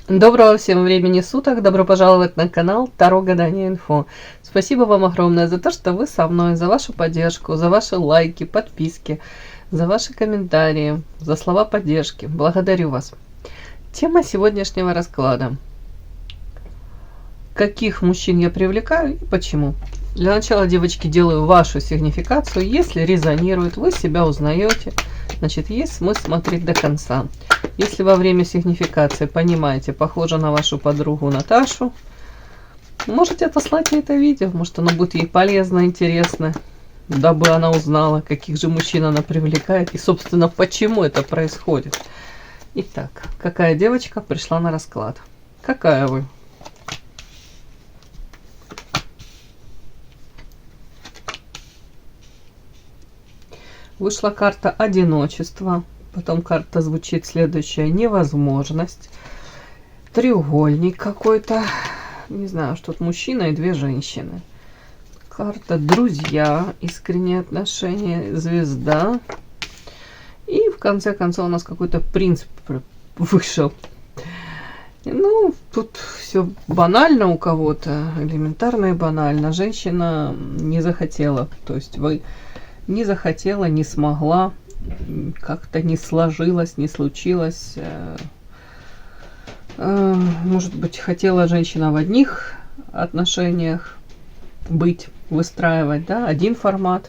Доброго всем времени суток, добро пожаловать на канал Таро Гадание Инфо. Спасибо вам огромное за то, что вы со мной, за вашу поддержку, за ваши лайки, подписки, за ваши комментарии, за слова поддержки. Благодарю вас. Тема сегодняшнего расклада. Каких мужчин я привлекаю и почему? Для начала, девочки, делаю вашу сигнификацию. Если резонирует, вы себя узнаете, значит, есть смысл смотреть до конца. Если во время сигнификации понимаете, похоже на вашу подругу Наташу, можете отослать ей это видео. Может, оно будет ей полезно, интересно, дабы она узнала, каких же мужчин она привлекает и, собственно, почему это происходит. Итак, какая девочка пришла на расклад? Какая вы? Вышла карта одиночества, потом карта звучит следующая: невозможность, треугольник какой-то, не знаю, что тут мужчина и две женщины. Карта друзья, искренние отношения, звезда. И в конце концов у нас какой-то принц вышел. Ну, тут все банально у кого-то, элементарно и банально. Женщина не захотела, то есть вы не захотела, не смогла, как-то не сложилось, не случилось. Может быть, хотела женщина в одних отношениях быть, выстраивать, да, один формат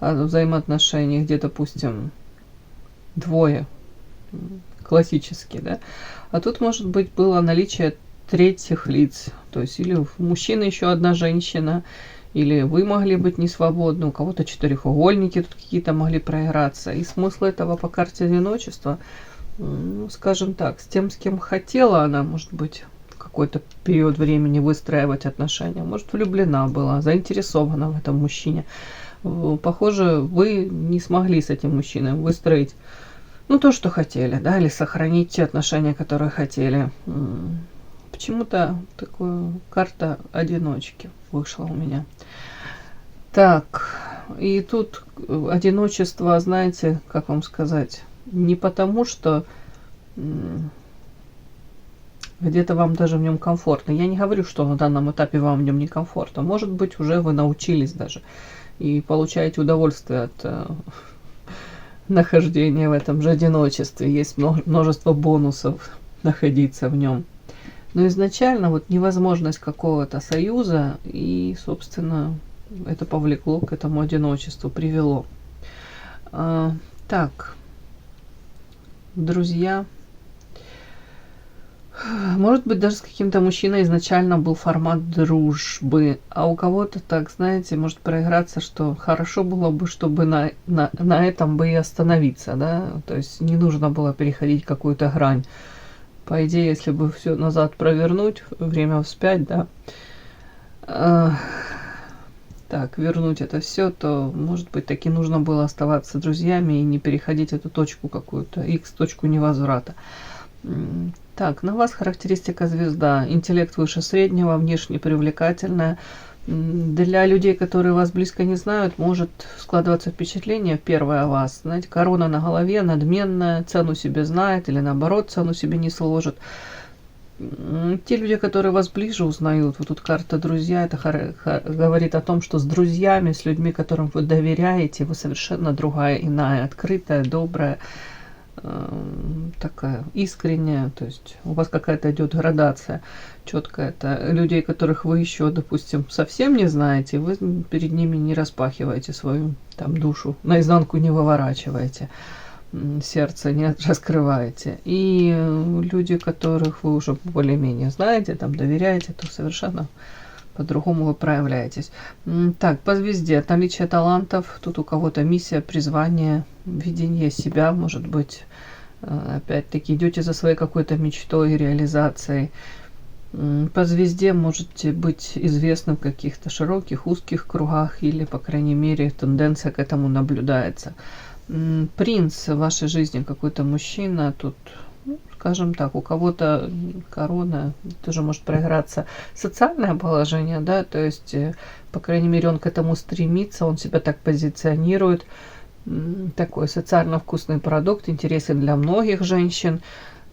взаимоотношений, где, допустим, двое, классический, да. А тут, может быть, было наличие третьих лиц, то есть или мужчина, еще одна женщина, или вы могли быть не свободны, у кого-то четырехугольники тут какие-то могли проиграться. И смысл этого по карте одиночества, ну, скажем так, с тем, с кем хотела она, может быть, в какой-то период времени выстраивать отношения, может, влюблена была, заинтересована в этом мужчине. Похоже, вы не смогли с этим мужчиной выстроить, ну, то, что хотели, да, или сохранить те отношения, которые хотели. Почему-то такая карта одиночки вышла у меня. Так, и тут одиночество, знаете, как вам сказать, не потому, что где-то вам даже в нем комфортно. Я не говорю, что на данном этапе вам в нем некомфортно. Может быть, уже вы научились даже и получаете удовольствие от нахождения в этом же одиночестве. Есть множество бонусов находиться в нем. Но изначально вот невозможность какого-то союза, и, собственно, это повлекло к этому одиночеству, привело. Так, друзья. Может быть, даже с каким-то мужчиной изначально был формат дружбы, а у кого-то так, знаете, может проиграться, что хорошо было бы, чтобы на этом бы и остановиться, да, то есть не нужно было переходить какую-то грань. По идее, если бы все назад провернуть, время вспять, да, так, вернуть это все, то, может быть, таки нужно было оставаться друзьями и не переходить эту точку какую-то, X, точку невозврата. Так, на вас характеристика звезда. Интеллект выше среднего, внешне привлекательная. Для людей, которые вас близко не знают, может складываться впечатление первое о вас. Знаете, корона на голове, надменная, цену себе знает или наоборот цену себе не сложит. Те люди, которые вас ближе узнают, вот тут карта друзья, это говорит о том, что с друзьями, с людьми, которым вы доверяете, вы совершенно другая, иная, открытая, добрая, такая искренняя, то есть у вас какая-то идет градация четкая. Это людей, которых вы еще, допустим, совсем не знаете, вы перед ними не распахиваете свою там душу, наизнанку не выворачиваете, сердце не раскрываете. И люди, которых вы уже более-менее знаете, там доверяете, то совершенно по-другому вы проявляетесь. Так, по звезде. Наличие талантов. Тут у кого-то миссия, призвание, видение себя, может быть. Опять-таки идете за своей какой-то мечтой, реализацией. По звезде можете быть известны в каких-то широких, узких кругах, или, по крайней мере, тенденция к этому наблюдается. Принц в вашей жизни, какой-то мужчина, тут, ну, скажем так, у кого-то корона, тоже может проиграться социальное положение, да, то есть, по крайней мере, он к этому стремится, он себя так позиционирует, такой социально вкусный продукт, интересен для многих женщин.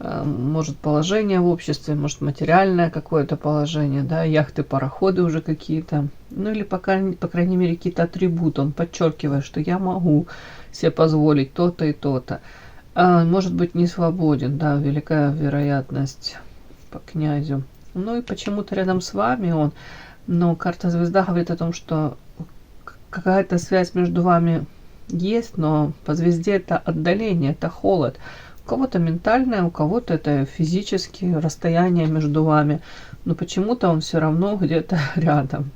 может положение в обществе, может материальное какое-то положение, да, яхты, пароходы уже какие-то, ну или пока, по крайней мере, какие-то атрибуты, он подчеркивает, что я могу себе позволить то-то и то-то. Может быть не свободен, да, великая вероятность по князю. Ну и почему-то рядом с вами он, но карта звезда говорит о том, что какая-то связь между вами есть, но по звезде это отдаление, это холод. У кого-то ментальное, у кого-то это физические расстояние между вами. Но почему-то он все равно где-то рядом.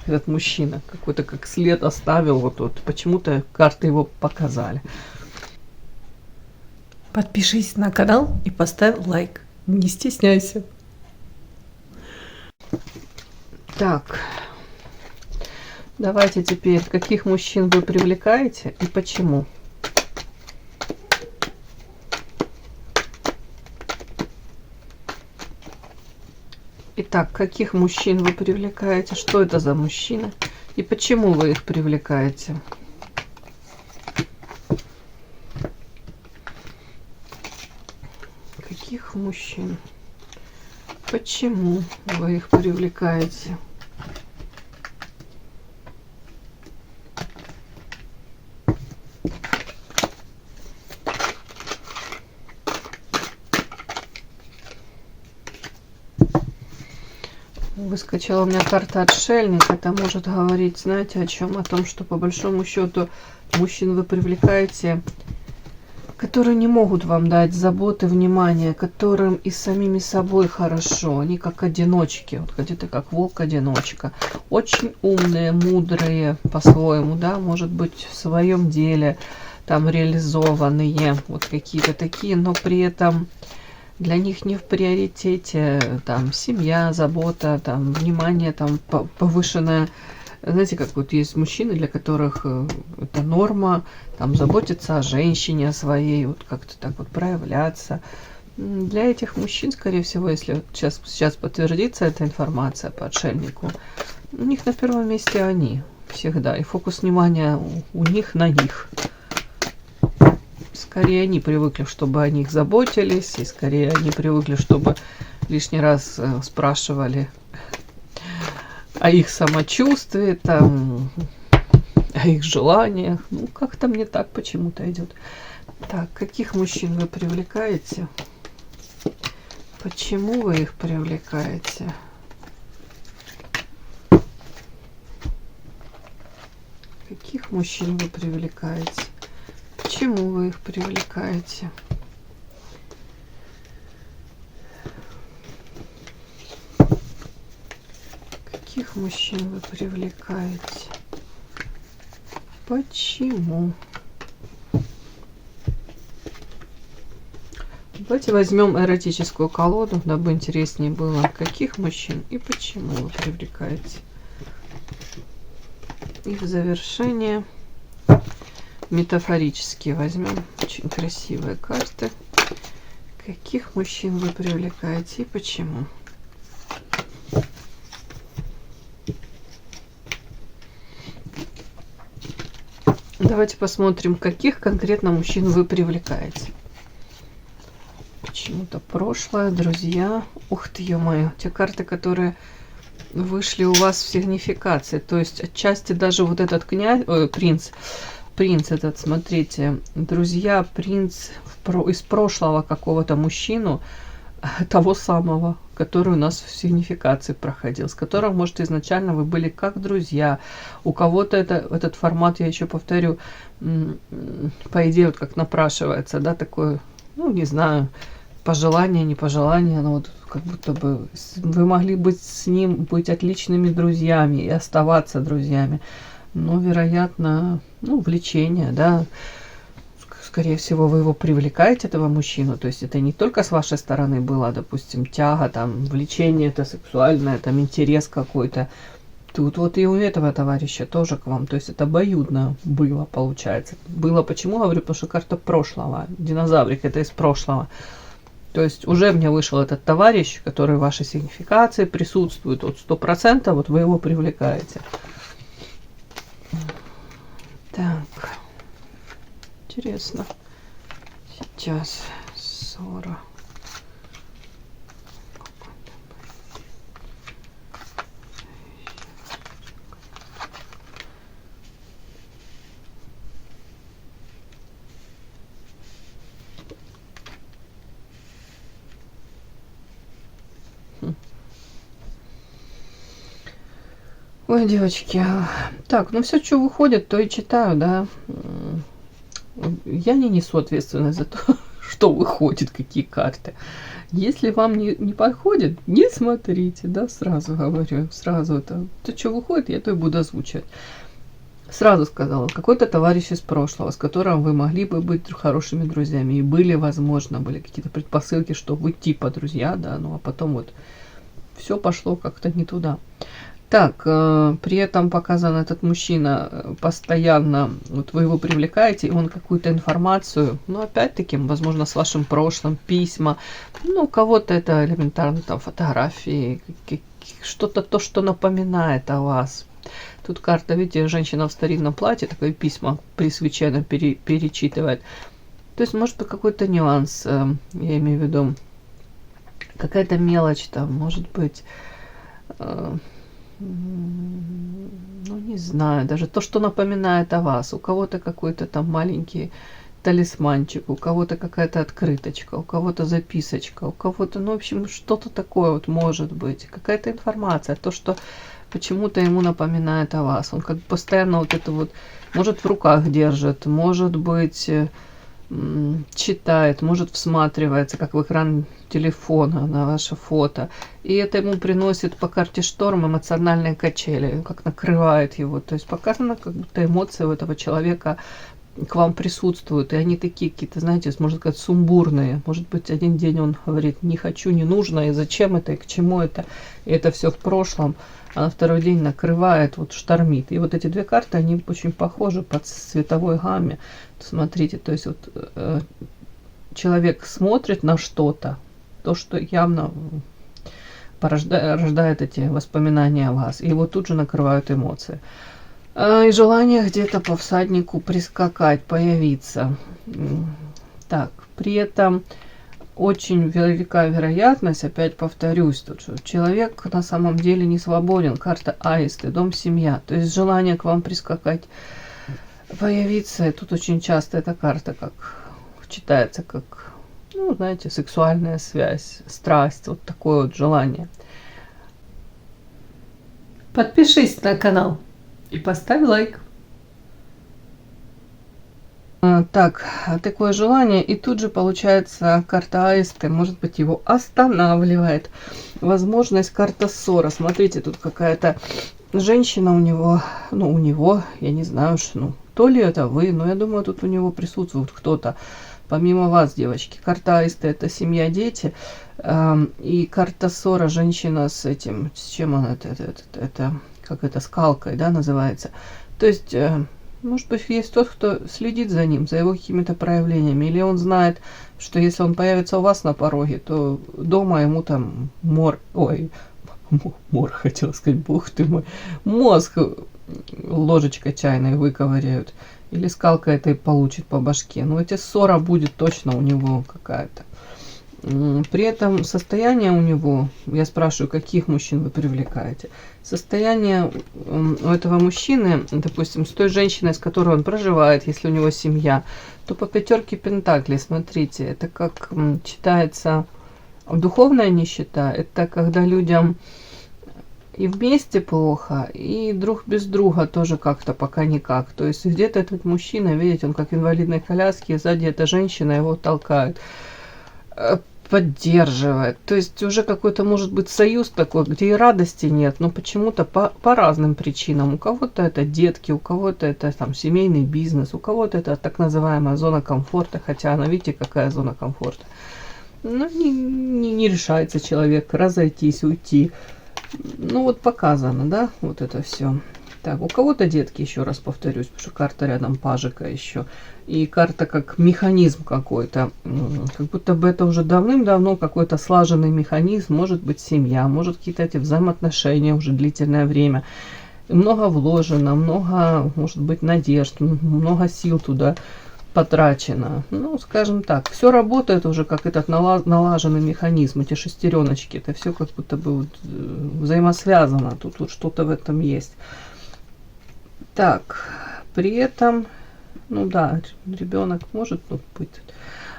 Этот мужчина какой-то как след оставил вот тут. Почему-то карты его показали. Подпишись на канал и поставь лайк. Не стесняйся. Так. Давайте теперь, каких мужчин вы привлекаете и почему? Итак, каких мужчин вы привлекаете? Что это за мужчины? И почему вы их привлекаете? Каких мужчин? Почему вы их привлекаете? Выскочила у меня карта отшельник. Это может говорить, знаете, о чем? О том, что по большому счету мужчин вы привлекаете, которые не могут вам дать заботы, внимания, которым и самими собой хорошо. Они как одиночки, вот где-то как волк-одиночка. Очень умные, мудрые по-своему, да, может быть, в своем деле там реализованные, вот какие-то такие, но при этом для них не в приоритете там семья, забота, там внимание, там повышенное. Знаете, как вот есть мужчины, для которых это норма, там заботиться о женщине, о своей, вот как-то так вот проявляться. Для этих мужчин, скорее всего, если сейчас подтвердится эта информация по отшельнику, у них на первом месте они всегда, и фокус внимания у них на них. Скорее они привыкли, чтобы о них заботились, и скорее они привыкли, чтобы лишний раз спрашивали о их самочувствии, там, о их желаниях. Ну, как-то мне так почему-то идет. Так, каких мужчин вы привлекаете? Почему вы их привлекаете? Каких мужчин вы привлекаете? Почему вы их привлекаете? Каких мужчин вы привлекаете? Почему? Давайте возьмем эротическую колоду, дабы интереснее было. Каких мужчин и почему вы привлекаете? И в завершение метафорически возьмем. Очень красивые карты. Каких мужчин вы привлекаете и почему? Давайте посмотрим, каких конкретно мужчин вы привлекаете. Почему-то прошлое, друзья. Ух ты, ё-моё. Те карты, которые вышли у вас в сигнификации. То есть отчасти даже вот этот принц этот, смотрите, друзья, принц из прошлого какого-то мужчину, того самого, который у нас в сигнификации проходил, с которым, может, изначально вы были как друзья. У кого-то этот формат, я еще повторю, по идее, вот как напрашивается, да, такое, ну, не знаю, пожелание, не пожелание, но вот как будто бы вы могли быть с ним, быть отличными друзьями и оставаться друзьями. Но, вероятно, ну, влечение, да, скорее всего, вы его привлекаете, этого мужчину. То есть это не только с вашей стороны была, допустим, тяга, там, влечение, это сексуальное, там, интерес какой-то. Тут вот и у этого товарища тоже к вам. То есть это обоюдно было, получается. Было почему, говорю, потому что карта прошлого. Динозаврик, это из прошлого. То есть уже мне вышел этот товарищ, который в вашей сигнификации присутствует. Вот 100%, вот вы его привлекаете. Так. Интересно. Сейчас ссора. Ой, девочки. Так, ну все, что выходит, то и читаю, да. Я не несу ответственность за то, что выходит, какие карты. Если вам не подходит, не смотрите, да, сразу говорю, сразу это. То, что выходит, я то и буду озвучивать. Сразу сказала, какой-то товарищ из прошлого, с которым вы могли бы быть хорошими друзьями, и были, возможно, были какие-то предпосылки, что вы типа друзья, да, ну а потом вот все пошло как-то не туда. Так, при этом показан этот мужчина постоянно, вот вы его привлекаете, и он какую-то информацию, ну, опять-таки, возможно, с вашим прошлым, письма, ну, у кого-то это элементарно, там, фотографии, что-то то, что напоминает о вас. Тут карта, видите, женщина в старинном платье, такое письма при свече она перечитывает. То есть, может быть, какой-то нюанс, я имею в виду, какая-то мелочь там, может быть... ну, не знаю, даже то, что напоминает о вас. У кого-то какой-то там маленький талисманчик, у кого-то какая-то открыточка, у кого-то записочка, у кого-то, ну, в общем, что-то такое вот может быть. Какая-то информация, то, что почему-то ему напоминает о вас. Он как бы постоянно вот это вот, может, в руках держит, может быть... читает, может, всматривается, как в экран телефона на ваше фото. И это ему приносит по карте шторм эмоциональные качели, как накрывает его. То есть показано, как будто эмоции у этого человека к вам присутствуют. И они такие какие-то, знаете, можно сказать, сумбурные. Может быть, один день он говорит, не хочу, не нужно, и зачем это, и к чему это. И это все в прошлом. А на второй день накрывает, вот штормит. И вот эти две карты, они очень похожи по цветовой гамме. Смотрите, то есть вот человек смотрит на что-то, то, что явно рождает эти воспоминания о вас. И его тут же накрывают эмоции. И желание где-то по всаднику прискакать, появиться. Так, при этом очень велика вероятность, опять повторюсь, тут, что человек на самом деле не свободен. Карта аисты, дом, семья. То есть желание к вам прискакать, появиться. И тут очень часто эта карта как читается как, ну, знаете, сексуальная связь, страсть, вот такое вот желание. Подпишись на канал и поставь лайк. Так, такое желание, и тут же получается карта аисты, может быть, его останавливает. Возможность карта ссора. Смотрите, тут какая-то женщина у него, ну, у него, я не знаю, что, ну, то ли это вы, но я думаю, тут у него присутствует кто-то, помимо вас, девочки. Карта аисты – это семья, дети, и карта ссора, женщина с этим, с чем она, это как это, скалкой, да, называется. То есть... может быть, есть тот, кто следит за ним, за его какими-то проявлениями. Или он знает, что если он появится у вас на пороге, то дома ему там мор, хотела сказать, бог ты мой, мозг ложечкой чайной выковыряют. Или скалка этой получит по башке. Но эти ссора будет точно у него какая-то. При этом состояние у него, я спрашиваю, каких мужчин вы привлекаете, состояние у этого мужчины, допустим, с той женщиной, с которой он проживает, если у него семья, то по пятерке пентаклей, смотрите, это как читается духовная нищета, это когда людям и вместе плохо, и друг без друга тоже как-то пока никак. То есть где-то этот мужчина, видите, он как в инвалидной коляске, и сзади эта женщина его толкает, поддерживает. То есть уже какой-то может быть союз такой, где и радости нет, но почему-то по разным причинам. У кого-то это детки, у кого-то это там семейный бизнес, у кого-то это так называемая зона комфорта, хотя она, видите, какая зона комфорта. Ну, не решается человек разойтись, уйти. Ну, вот показано, да, вот это все. Так, у кого-то детки, еще раз повторюсь, потому что карта рядом пажика еще. И карта как механизм какой-то. Как будто бы это уже давным-давно какой-то слаженный механизм. Может быть, семья, может, какие-то эти взаимоотношения уже длительное время. Много вложено, много, может быть, надежд, много сил туда потрачено. Ну, скажем так, все работает уже как этот налаженный механизм. Эти шестереночки, это все как будто бы вот взаимосвязано. Тут вот что-то в этом есть. Так, при этом, ну да, ребенок может тут быть.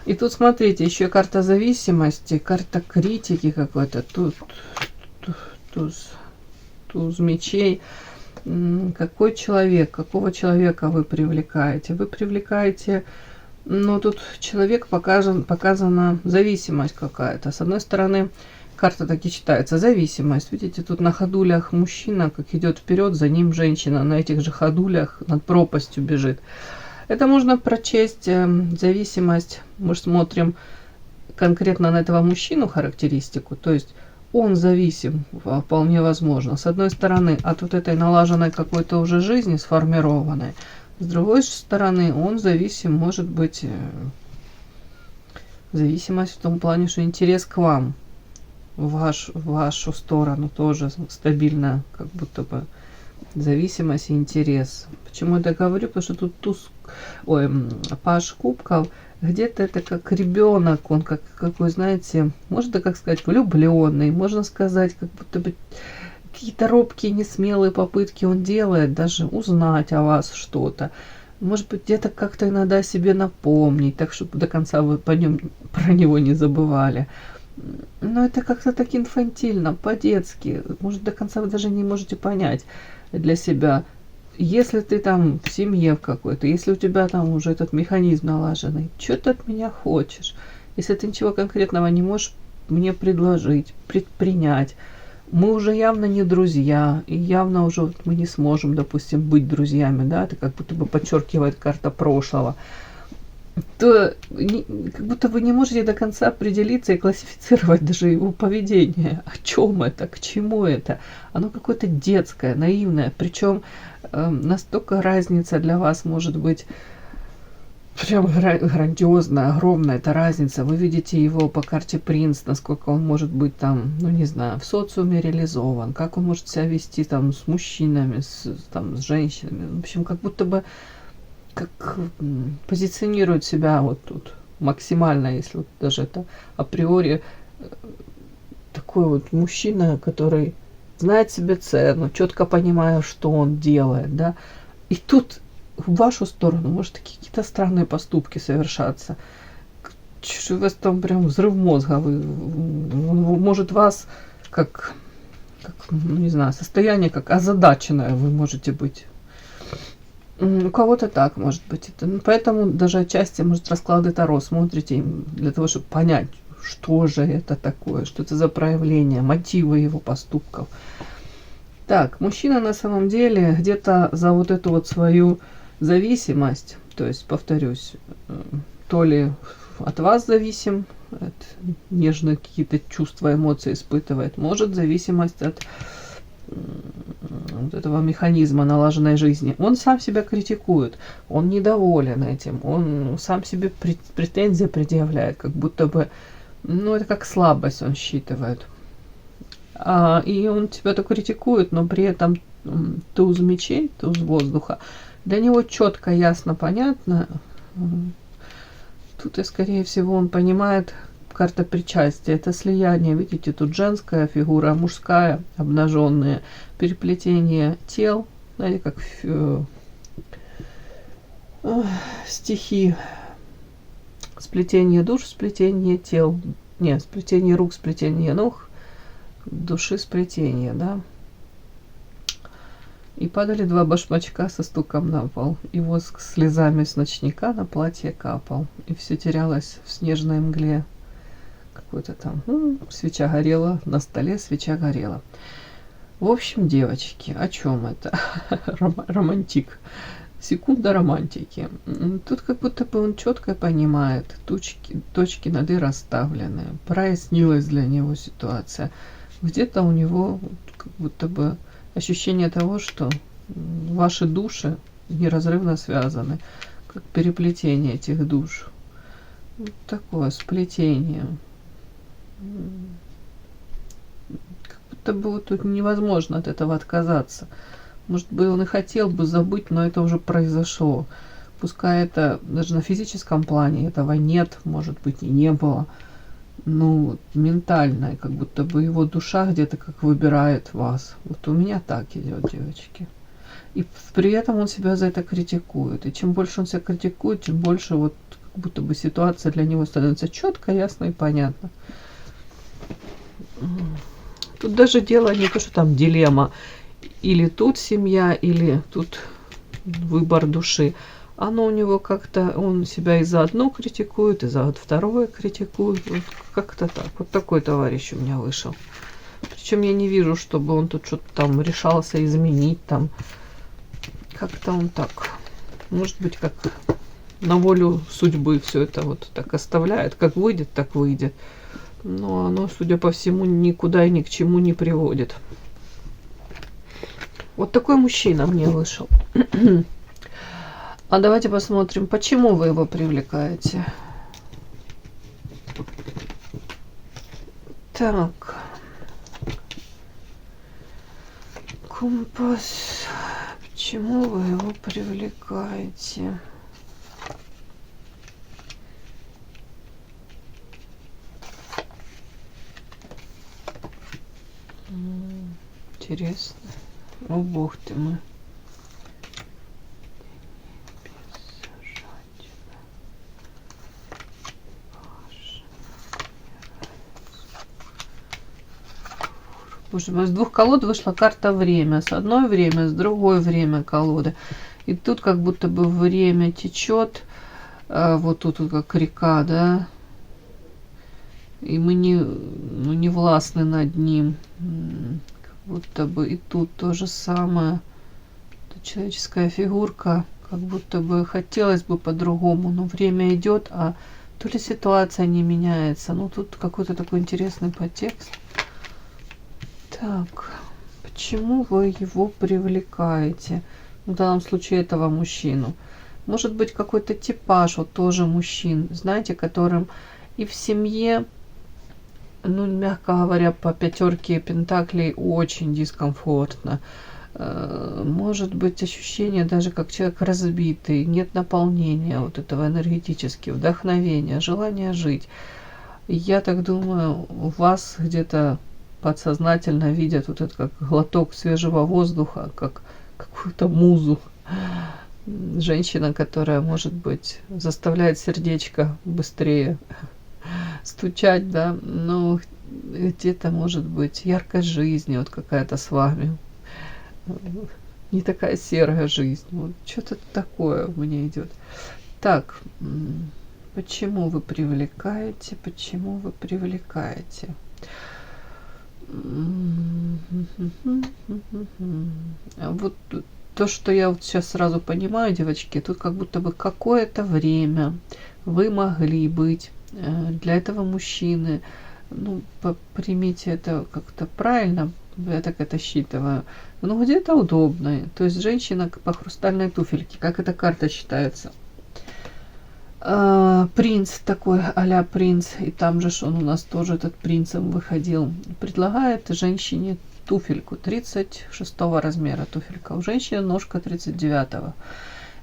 И тут, смотрите, еще карта зависимости, карта критики какой-то. Тут туз мечей. Какой человек, какого человека вы привлекаете? Вы привлекаете, ну, тут человек показана зависимость какая-то. С одной стороны, карта так и читается, зависимость. Видите, тут на ходулях мужчина, как идет вперед, за ним женщина на этих же ходулях над пропастью бежит. Это можно прочесть зависимость. Мы смотрим конкретно на этого мужчину характеристику, то есть он зависим, вполне возможно. С одной стороны, от вот этой налаженной какой-то уже жизни, сформированной. С другой стороны, он зависим, может быть, зависимость в том плане, что интерес к вам, в вашу сторону тоже стабильно, как будто бы зависимость и интерес. Почему я так говорю? Потому что тут паж кубков, где-то это как ребенок, он как какой, знаете, можно как сказать, влюбленный, можно сказать, как будто бы какие-то робкие, несмелые попытки он делает, даже узнать о вас что-то. Может быть, где-то как-то иногда себе напомнить, так, чтобы до конца вы про него не забывали. Но это как-то так инфантильно, по-детски. Может, до конца вы даже не можете понять для себя. Если ты там в семье в какой-то, если у тебя там уже этот механизм налаженный, что ты от меня хочешь? Если ты ничего конкретного не можешь мне предложить, предпринять, мы уже явно не друзья, и явно уже мы не сможем, допустим, быть друзьями, да, это как будто бы подчеркивает карта прошлого, то как будто вы не можете до конца определиться и классифицировать даже его поведение. О чем это, к чему это? Оно какое-то детское, наивное. Причем настолько разница для вас может быть прям грандиозная, огромная. Это разница. Вы видите его по карте принц, насколько он может быть там, ну не знаю, в социуме реализован, как он может себя вести там с мужчинами, с женщинами. В общем, как будто бы как позиционирует себя вот тут максимально, если вот даже это априори такой вот мужчина, который знает себе цену, четко понимая, что он делает, да, и тут в вашу сторону может какие-то странные поступки совершаться. У вас там прям взрыв мозга, может вас как ну, не знаю, состояние как озадаченное вы можете быть. У кого-то так может быть. Поэтому даже отчасти, может, расклады Таро смотрите для того, чтобы понять, что же это такое, что это за проявление, мотивы его поступков. Так, мужчина на самом деле где-то за вот эту вот свою зависимость, то есть, повторюсь, то ли от вас зависим, нежные какие-то чувства, эмоции испытывает, может зависимость от вот этого механизма налаженной жизни. Он сам себя критикует, он недоволен этим, он сам себе претензии предъявляет, как будто бы, ну, это как слабость он считывает. И он тебя то критикует, но при этом туз мечей, туз воздуха, для него четко, ясно, понятно. Тут, и скорее всего, он понимает, карта причастия, это слияние, видите, тут женская фигура, мужская, обнаженная, переплетение тел, знаете, как стихи, сплетение душ, сплетение тел, нет, сплетение рук, сплетение ног, души сплетение, да. И падали два башмачка со стуком на пол, и воск слезами с ночника на платье капал, и все терялось в снежной мгле. Какой-то там, свеча горела, на столе свеча горела. В общем, девочки, о чем это? Романтик. Секунда романтики. Тут как будто бы он четко понимает, точки над «и» расставлены. Прояснилась для него ситуация. Где-то у него как будто бы ощущение того, что ваши души неразрывно связаны, как переплетение этих душ. Вот такое сплетение. Как будто бы вот тут невозможно от этого отказаться. Может быть, он и хотел бы забыть, но это уже произошло. Пускай это даже на физическом плане этого нет, может быть, и не было. Ну, ментально, как будто бы его душа где-то как выбирает вас. Вот у меня так идет, девочки. И при этом он себя за это критикует. И чем больше он себя критикует, тем больше вот как будто бы ситуация для него становится четко, ясно и понятно. Тут даже дело не то, что там дилемма. Или тут семья, или тут выбор души. Оно у него как-то, он себя и за одно критикует, и за вот второе критикует. Вот как-то так. Вот такой товарищ у меня вышел. Причем я не вижу, чтобы он тут что-то там решался изменить там. Как-то он так, может быть, как на волю судьбы все это вот так оставляет. Как выйдет, так выйдет. Но оно, судя по всему, никуда и ни к чему не приводит. Вот такой мужчина мне вышел. А давайте посмотрим, почему вы его привлекаете. Так. Компас. Почему вы его привлекаете? Интересно. О, бог ты мой. Боже мой, с двух колод вышла карта время. С одной время, с другой время колоды. И тут как будто бы время течет. Вот тут вот как река, да. И мы не властны над ним. Как будто бы и тут то же самое. Это человеческая фигурка. Как будто бы хотелось бы по-другому. Но время идет, а то ли ситуация не меняется. Ну тут какой-то такой интересный подтекст. Так, почему вы его привлекаете? В данном случае этого мужчину. Может быть, какой-то типаж, вот тоже мужчин, знаете, которым и в семье, ну, мягко говоря, по пятерке пентаклей очень дискомфортно. Может быть, ощущение даже как человек разбитый, нет наполнения вот этого энергетически, вдохновения, желания жить. Я так думаю, у вас где-то подсознательно видят вот этот как глоток свежего воздуха, как какую-то музу. Женщина, которая, может быть, заставляет сердечко быстрее стучать, да, но где-то, может быть, яркость жизни вот какая-то с вами. Не такая серая жизнь. Вот что-то такое у меня идет. Так, почему вы привлекаете? Почему вы привлекаете? Вот то, что я вот сейчас сразу понимаю, девочки, тут как будто бы какое-то время вы могли быть для этого мужчины, ну, примите это как-то правильно, я так это считываю, но где-то удобно. То есть женщина по хрустальной туфельке, как эта карта считается. Принц такой, а-ля принц, и там же он у нас тоже этот принцем выходил, предлагает женщине туфельку 36 размера туфелька, у женщины ножка 39.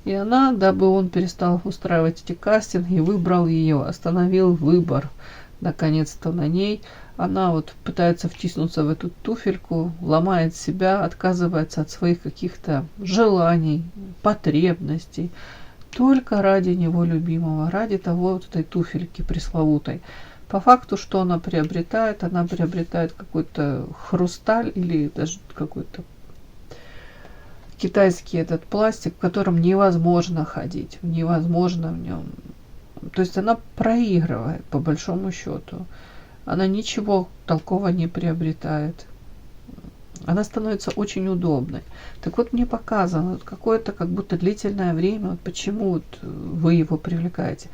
И она, дабы он перестал устраивать эти кастинги, выбрал ее, остановил выбор наконец-то на ней. Она вот пытается втиснуться в эту туфельку, ломает себя, отказывается от своих каких-то желаний, потребностей, только ради него любимого, ради того вот этой туфельки пресловутой. По факту, что она приобретает? Она приобретает какой-то хрусталь или даже какой-то китайский этот пластик, в котором невозможно ходить, невозможно в нем. То есть она проигрывает, по большому счету. Она ничего толкового не приобретает. Она становится очень удобной. Так вот, мне показано вот какое-то как будто длительное время, вот почему вот вы его привлекаете.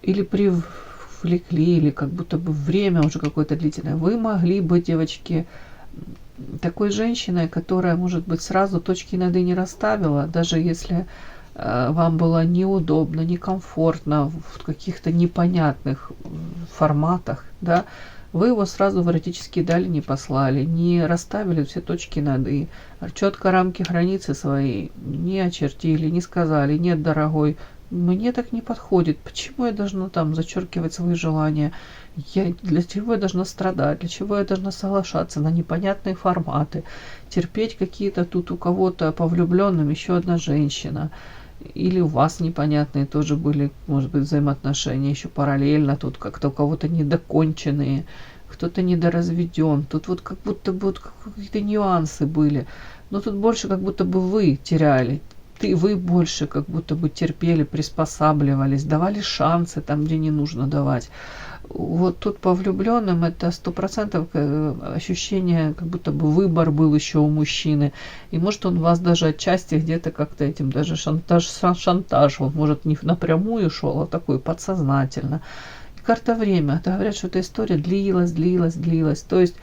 Или привлекли, или как будто бы время уже какое-то длительное. Вы могли быть, девочки, такой женщиной, которая, может быть, сразу точки над «и» не расставила, даже если вам было неудобно, некомфортно в каких-то непонятных форматах, да, вы его сразу в эротические дали не послали, не расставили все точки над «и», четко рамки границы свои не очертили, не сказали: нет, дорогой, мне так не подходит, почему я должна там зачеркивать свои желания, для чего я должна страдать, для чего я должна соглашаться на непонятные форматы, терпеть какие-то тут у кого-то по влюбленным еще одна женщина. или у вас непонятные тоже были, может быть, взаимоотношения еще параллельно, тут как-то у кого-то недоконченные, кто-то недоразведен, тут вот как будто бы вот какие-то нюансы были, но тут больше как будто бы вы теряли, вы больше как будто бы терпели, приспосабливались, давали шансы там, где не нужно давать. Вот тут по влюбленным это 100% ощущение, как будто бы выбор был еще у мужчины. И может он вас даже отчасти где-то как-то этим даже шантаж, он может не напрямую шел, а такой подсознательно. И карта время. Это говорят, что эта история длилась. То есть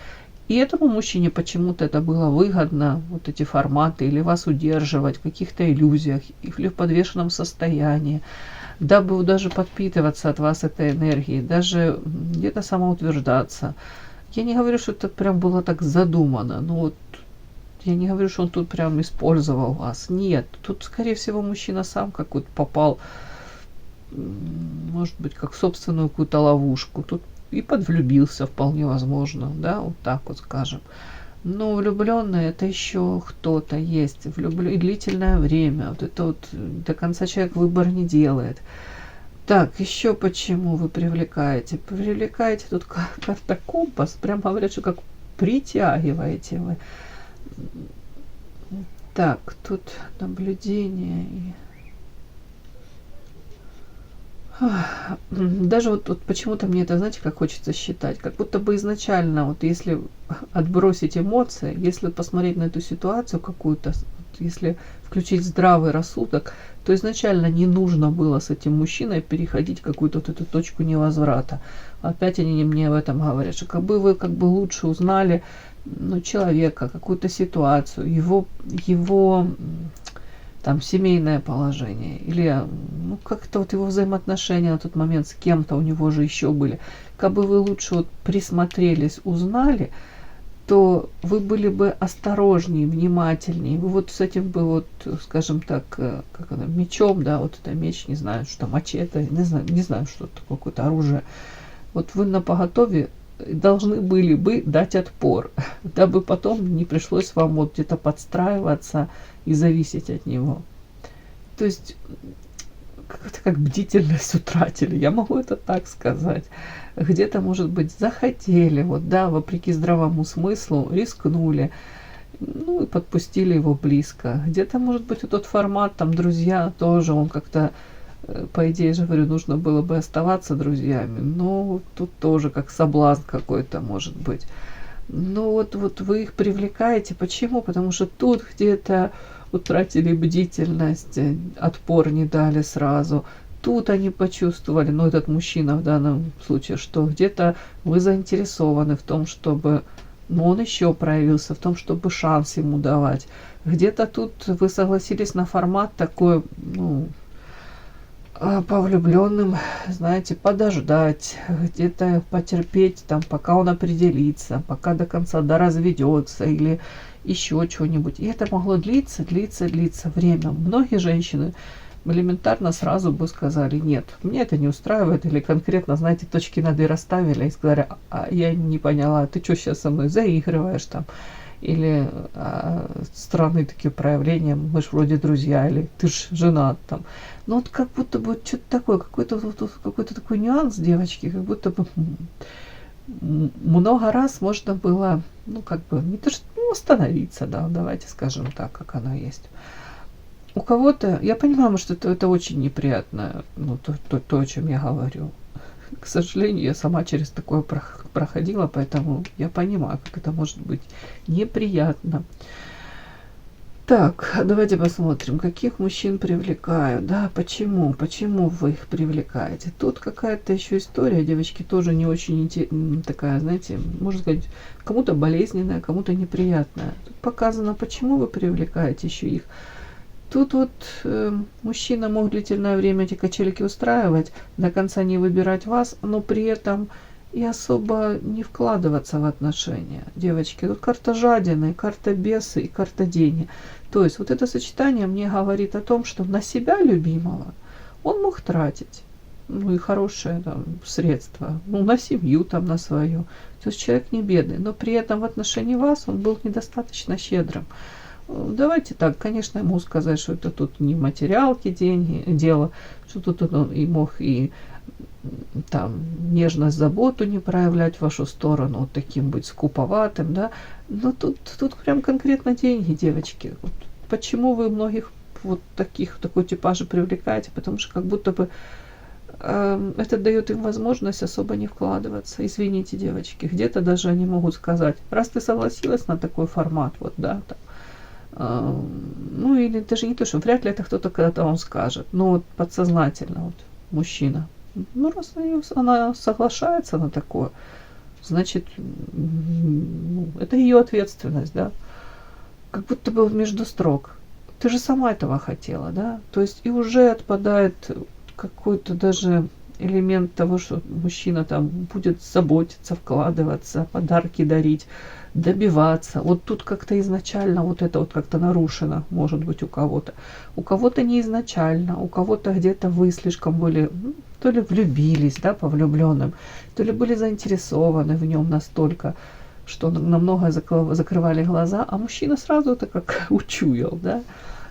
и этому мужчине почему-то это было выгодно, вот эти форматы, или вас удерживать в каких-то иллюзиях, или в подвешенном состоянии, дабы даже подпитываться от вас этой энергией, даже где-то самоутверждаться. Я не говорю, что это прям было так задумано, но вот я не говорю, что он тут прям использовал вас. Нет, тут, скорее всего, мужчина сам какой-то попал, может быть, как в собственную какую-то ловушку. Тут и подвлюбился, вполне возможно, да, вот так вот скажем. Но влюбленный это еще кто-то есть, и длительное время. Вот это вот до конца человек выбор не делает. Так, еще почему вы привлекаете? Привлекаете тут карта компас, прям говорят, что как притягиваете вы. Так, тут наблюдение и даже вот почему-то мне это, знаете, как хочется считать, как будто бы изначально, вот если отбросить эмоции, если посмотреть на эту ситуацию какую-то, если включить здравый рассудок, то изначально не нужно было с этим мужчиной переходить какую-то вот эту точку невозврата. Опять они мне об этом говорят, что как бы вы как бы лучше узнали, ну, человека, какую-то ситуацию, его там семейное положение, или ну, как-то вот его взаимоотношения на тот момент с кем-то у него же еще были. Как бы вы лучше вот присмотрелись, узнали, то вы были бы осторожнее, внимательнее. Вы вот с этим бы вот, скажем так, как это, мечом, да, вот это меч, не знаю, что мачете, не знаю, что это такое, какое-то оружие. Вот вы напоготове должны были бы дать отпор, дабы потом не пришлось вам вот где-то подстраиваться и зависеть от него. То есть как бдительность утратили, я могу это так сказать. Где-то, может быть, захотели, вот, да, вопреки здравому смыслу, рискнули, ну и подпустили его близко. Где-то, может быть, вот тот формат, там, друзья тоже, он как-то, по идее же, говорю, нужно было бы оставаться друзьями, но тут тоже как соблазн какой-то может быть. Но вот вы их привлекаете. Почему? Потому что тут где-то утратили бдительность, отпор не дали сразу. Тут они почувствовали, ну этот мужчина в данном случае, что где-то вы заинтересованы в том, чтобы, ну он еще проявился, в том, чтобы шанс ему давать. Где-то тут вы согласились на формат такой, ну, по влюбленным, знаете, подождать, где-то потерпеть, там, пока он определится, пока до конца доразведется или еще чего-нибудь. И это могло длиться время. Многие женщины элементарно сразу бы сказали: нет, мне это не устраивает, или конкретно, знаете, точки над «и» расставили и сказали: а я не поняла, ты что сейчас со мной заигрываешь там? Или странные такие проявления, мы ж вроде друзья, или ты ж женат там. Ну вот как будто бы что-то такое, какой-то такой нюанс, девочки, как будто бы много раз можно было, ну как бы, не то что, ну, остановиться, да, давайте скажем так, как оно есть. У кого-то, я понимаю, что это очень неприятно, ну, то, о чем я говорю. К сожалению, я сама через такое проходила, поэтому я понимаю, как это может быть неприятно. Так, давайте посмотрим, каких мужчин привлекают, да, почему вы их привлекаете. Тут какая-то еще история, девочки, тоже не очень такая, знаете, можно сказать, кому-то болезненная, кому-то неприятная. Тут показано, почему вы привлекаете еще их. Тут вот мужчина мог длительное время эти качельки устраивать, до конца не выбирать вас, но при этом и особо не вкладываться в отношения. Девочки, тут карта жадины, карта бесы и карта деньги. То есть вот это сочетание мне говорит о том, что на себя любимого он мог тратить, ну и хорошие там средства, ну на семью там, на свою. То есть человек не бедный, но при этом в отношении вас он был недостаточно щедрым. давайте так, конечно, ему сказать, что это тут не материалки деньги, дело, что тут он и мог и там нежность, заботу не проявлять в вашу сторону, вот таким быть скуповатым, да. Но тут прям конкретно деньги, девочки. Вот почему вы многих вот такой типажа привлекаете? Потому что как будто бы это дает им возможность особо не вкладываться. Извините, девочки, где-то даже они могут сказать, раз ты согласилась на такой формат, вот, да, там, ну или даже не то, что вряд ли это кто-то когда-то вам скажет, но вот подсознательно, вот, мужчина, ну раз она соглашается на такое, значит, это ее ответственность, да, как будто бы между строк. Ты же сама этого хотела, да, то есть и уже отпадает какой-то даже элемент того, что мужчина там будет заботиться, вкладываться, подарки дарить, добиваться. Вот тут как-то изначально вот это вот как-то нарушено, может быть, у кого-то. У кого-то не изначально, у кого-то где-то вы слишком были, то ли влюбились, да, по влюбленным, то ли были заинтересованы в нем настолько, что намного закрывали глаза, а мужчина сразу это как учуял, да.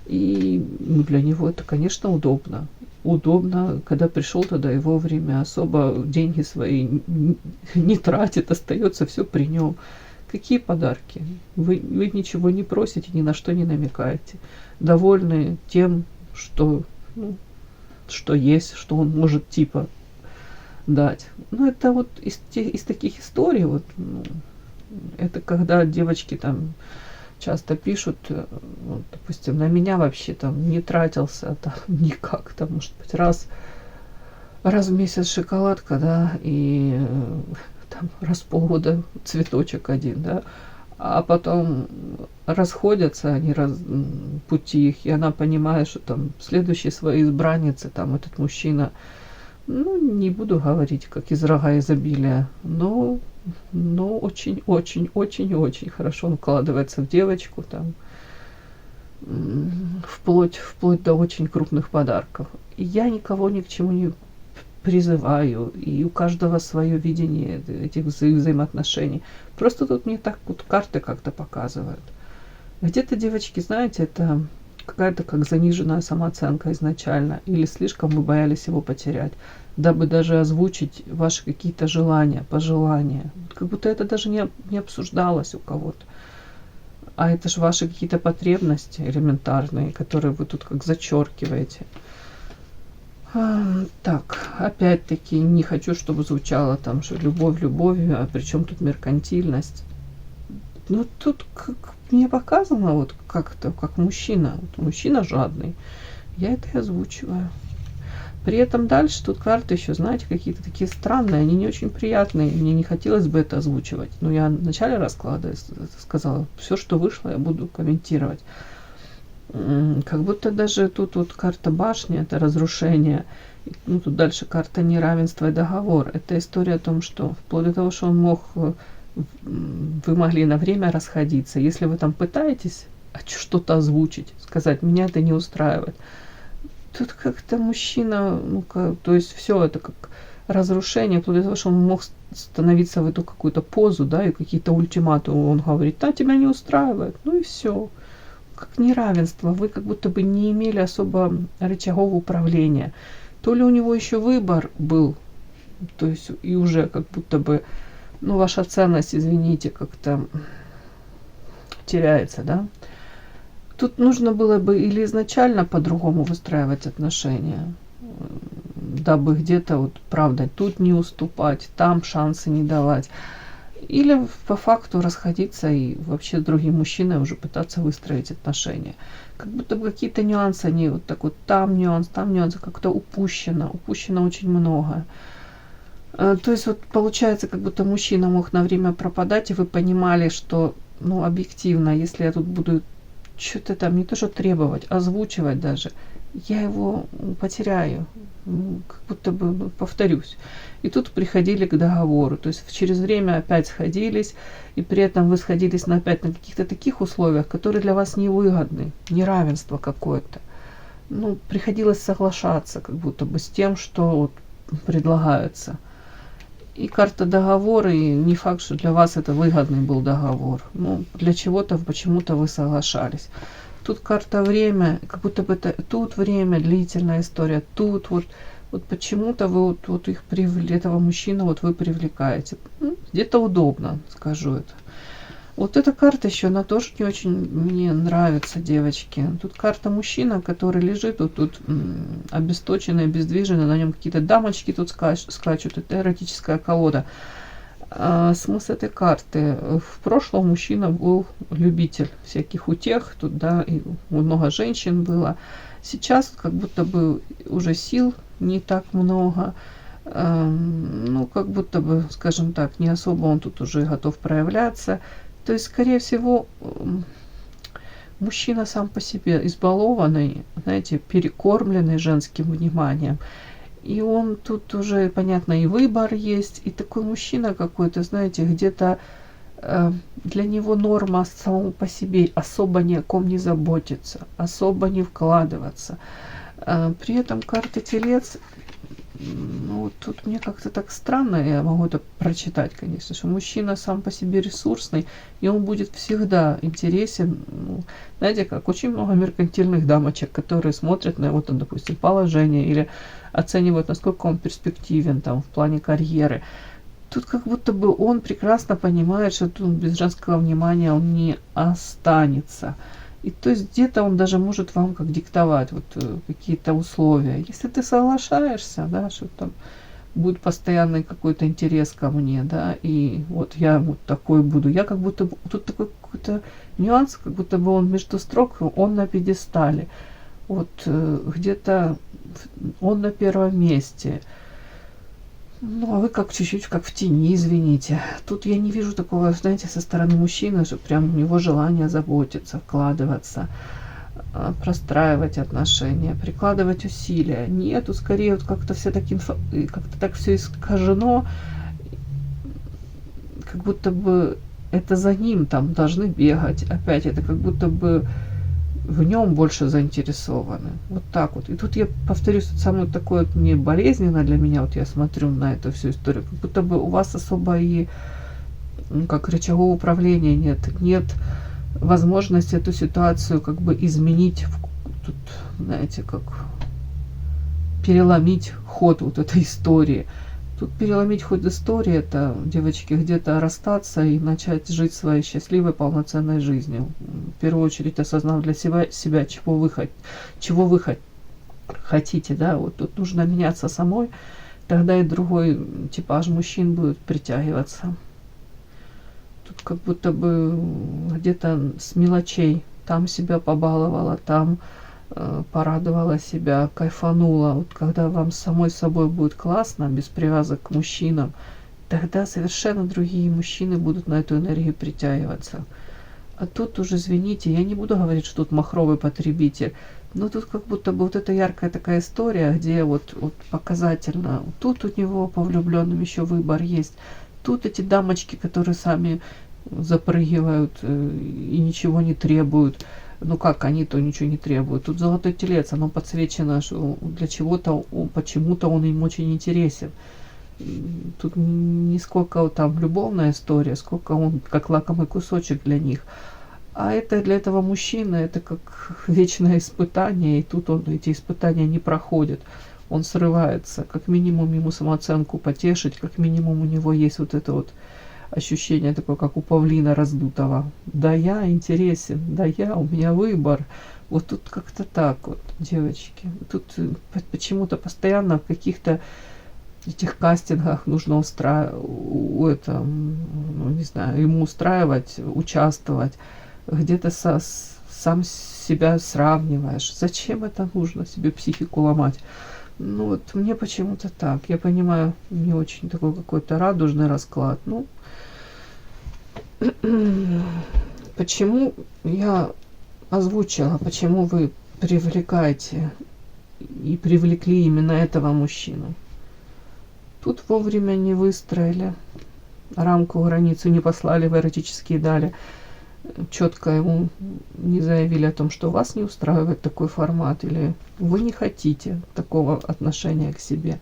И для него это, конечно, удобно. Удобно, когда пришел туда и вовремя, особо деньги свои не тратит, остается все при нем. Какие подарки? Вы ничего не просите, ни на что не намекаете. Довольны тем, что, что есть, что он может типа дать. Ну, это вот из таких историй, вот, это когда девочки там часто пишут, вот, допустим, на меня вообще там не тратился там никак, там, может быть, раз в месяц шоколадка, да, и там раз в полгода цветочек один, да, а потом расходятся они, пути их, и она понимает, что там следующие свои избранницы, там этот мужчина, ну, не буду говорить, как из рога изобилия, но очень хорошо вкладывается в девочку, там, вплоть до очень крупных подарков. И я никого ни к чему не призываю, и у каждого свое видение этих взаимоотношений. Просто тут мне так вот карты как-то показывают. Где-то, девочки, знаете, это какая-то как заниженная самооценка изначально, или слишком вы боялись его потерять, дабы даже озвучить ваши какие-то желания, пожелания. Как будто это даже не обсуждалось у кого-то. А это же ваши какие-то потребности элементарные, которые вы тут как зачеркиваете. Так, опять-таки, не хочу, чтобы звучало там, что любовь любовью, а причем тут меркантильность. Ну, тут как мне показано, вот как-то, как мужчина. Вот мужчина жадный. Я это и озвучиваю. При этом дальше тут карты еще, знаете, какие-то такие странные, они не очень приятные. Мне не хотелось бы это озвучивать. Но я в начале расклада сказала, все, что вышло, я буду комментировать. Как будто даже тут вот карта башни, это разрушение. Ну, тут дальше карта неравенства и договор. Это история о том, что вплоть до того, что вы могли на время расходиться. Если вы там пытаетесь что-то озвучить, сказать, меня это не устраивает, тут как-то мужчина, то есть все это как разрушение, вплоть до того, что он мог становиться в эту какую-то позу, да, и какие-то ультиматумы он говорит, да, тебя не устраивает, ну и все. Как неравенство, вы как будто бы не имели особо рычагов управления. То ли у него еще выбор был, то есть и уже как будто бы, ваша ценность, извините, как-то теряется, да. Тут нужно было бы или изначально по-другому выстраивать отношения, дабы где-то вот, правда, тут не уступать, там шансы не давать. Или по факту расходиться и вообще с другим мужчиной уже пытаться выстроить отношения. Как будто бы какие-то нюансы, они вот так вот, там нюанс, как-то упущено очень много. То есть вот получается, как будто мужчина мог на время пропадать, и вы понимали, что, объективно, если я тут буду что-то там не то что требовать, озвучивать даже, я его потеряю, как будто бы повторюсь. И тут приходили к договору, то есть через время опять сходились, и при этом вы сходились опять на каких-то таких условиях, которые для вас невыгодны, неравенство какое-то. Приходилось соглашаться как будто бы с тем, что вот предлагается. И карта договора, и не факт, что для вас это выгодный был договор. Ну, для чего-то, почему-то вы соглашались. Тут карта время, как будто бы это тут время, длительная история, тут вот почему-то вы вот их этого мужчину вот вы привлекаете. Ну, где-то удобно, скажу это. Вот эта карта еще, она тоже не очень мне нравится, девочки. Тут карта мужчина, который лежит, вот тут обесточенный, обездвиженный, на нем какие-то дамочки тут скачут. Это эротическая колода. Смысл этой карты. В прошлом мужчина был любитель всяких утех, тут, да, и много женщин было. Сейчас как будто бы уже сил не так много. Ну, как будто бы, скажем так, не особо он тут уже готов проявляться. То есть, скорее всего, мужчина сам по себе избалованный, знаете, перекормленный женским вниманием. И он тут уже, понятно, и выбор есть, и такой мужчина какой-то, знаете, где-то для него норма самому по себе особо ни о ком не заботиться, особо не вкладываться. При этом карта Телец, ну, тут мне как-то так странно, я могу это прочитать, конечно, что мужчина сам по себе ресурсный, и он будет всегда интересен, ну, знаете, как очень много меркантильных дамочек, которые смотрят на его, там, допустим, положение или оценивают, насколько он перспективен там в плане карьеры. Тут как будто бы он прекрасно понимает, что тут без женского внимания он не останется. И то есть где-то он даже может вам как диктовать вот какие-то условия. Если ты соглашаешься, да, что там будет постоянный какой-то интерес ко мне, да, и вот я вот такой буду. Я как будто бы, тут такой какой-то нюанс, как будто бы он между строк, он на пьедестале. Вот где-то он на первом месте. Ну, а вы как чуть-чуть как в тени, извините. Тут я не вижу такого, знаете, со стороны мужчины, что прям у него желание заботиться, вкладываться, простраивать отношения, прикладывать усилия. Нету, скорее вот как-то все так как-то так все искажено, как будто бы это за ним там должны бегать. Опять это как будто бы в нем больше заинтересованы. Вот так вот. И тут я повторюсь, самое такое вот не болезненно для меня, вот я смотрю на эту всю историю, как будто бы у вас особо и как рычагового управления нет. Нет возможности эту ситуацию как бы изменить. Тут, знаете, как переломить ход вот этой истории. Тут переломить ход истории, это, девочки, где-то расстаться и начать жить своей счастливой, полноценной жизнью. В первую очередь осознав для себя чего вы хотите, да, вот тут нужно меняться самой, тогда и другой типаж мужчин будет притягиваться. Тут как будто бы где-то с мелочей, там себя побаловала, там порадовала себя, кайфанула. Вот когда вам самой собой будет классно, без привязок к мужчинам, тогда совершенно другие мужчины будут на эту энергию притягиваться. А тут уже, извините, я не буду говорить, что тут махровый потребитель, но тут как будто бы вот эта яркая такая история, где вот показательно, тут у него по влюбленным еще выбор есть, тут эти дамочки, которые сами запрыгивают и ничего не требуют. Ну как, они-то ничего не требуют. Тут золотой телец, оно подсвечено, что для чего-то, почему-то он им очень интересен. Тут не сколько там любовная история, сколько он как лакомый кусочек для них. А это для этого мужчины, это как вечное испытание, и тут он эти испытания не проходит. Он срывается, как минимум ему самооценку потешить, как минимум у него есть вот это вот ощущение такое, как у павлина раздутого. Да я интересен, да я, у меня выбор. Вот тут как-то так вот, девочки. Тут почему-то постоянно в каких-то этих кастингах нужно ну, не знаю, ему устраивать, участвовать. Где-то сам себя сравниваешь. Зачем это нужно, себе психику ломать? Ну вот мне почему-то так. Я понимаю, не очень такой какой-то радужный расклад. Ну, почему я озвучила, почему вы привлекаете и привлекли именно этого мужчину? Тут вовремя не выстроили рамку, границу не послали в эротические дали, четко ему не заявили о том, что вас не устраивает такой формат, или вы не хотите такого отношения к себе.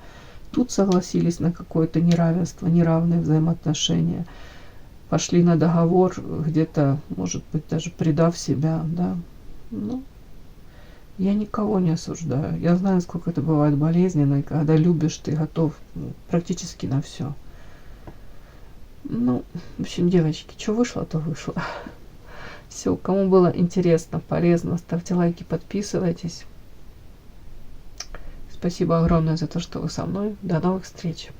тут согласились на какое-то неравенство, неравные взаимоотношения, пошли на договор, где-то, может быть, даже предав себя, да. Ну, я никого не осуждаю. Я знаю, сколько это бывает болезненно, и когда любишь, ты готов практически на все. Ну, в общем, девочки, что вышло, то вышло. Все, кому было интересно, полезно, ставьте лайки, подписывайтесь. Спасибо огромное за то, что вы со мной. До новых встреч.